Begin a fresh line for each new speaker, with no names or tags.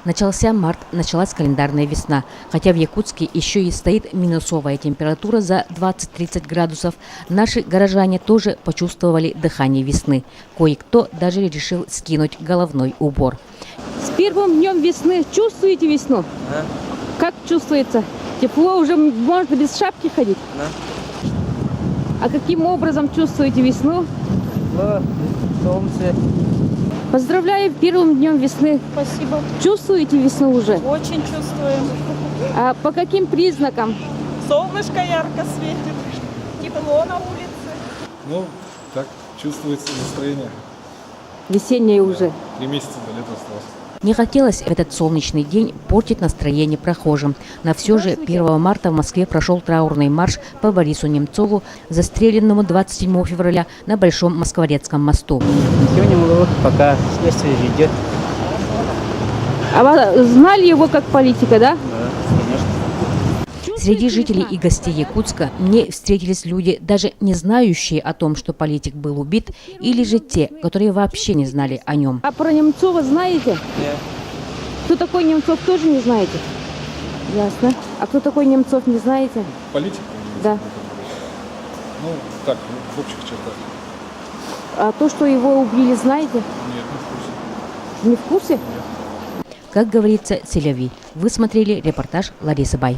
Начался март, началась календарная весна. Хотя в Якутске еще и стоит минусовая температура за 20-30 градусов, наши горожане тоже почувствовали дыхание весны. Кое-кто даже решил скинуть головной убор.
С первым днем весны чувствуете весну?
Да.
Как чувствуется? Тепло, уже можно без шапки ходить?
Да.
А каким образом чувствуете весну?
Тепло, солнце.
Поздравляю первым днем весны.
Спасибо.
Чувствуете весну уже?
Очень чувствуем.
А по каким признакам?
Солнышко ярко светит. Тепло на улице.
Ну, так чувствуется настроение.
Весеннее уже.
3 месяца до лета осталось.
Не хотелось в этот солнечный день портить настроение прохожим. Но все же 1 марта в Москве прошел траурный марш по Борису Немцову, застреленному 27 февраля на Большом Москворецком мосту.
Ничего не могу, пока следствие идет.
А вы знали его как политика, да?
Да, конечно.
Среди жителей и гостей Якутска мне встретились люди, даже не знающие о том, что политик был убит, или же те, которые вообще не знали о нем.
А про Немцова знаете?
Нет.
Кто такой Немцов, тоже не знаете? Ясно. А кто такой Немцов, не знаете?
Политика?
Да.
Ну, так, в общих чертах.
А то, что его убили, знаете?
Нет, не в курсе.
Не в курсе?
Как говорится, селяви. Вы смотрели репортаж Ларисы Бай.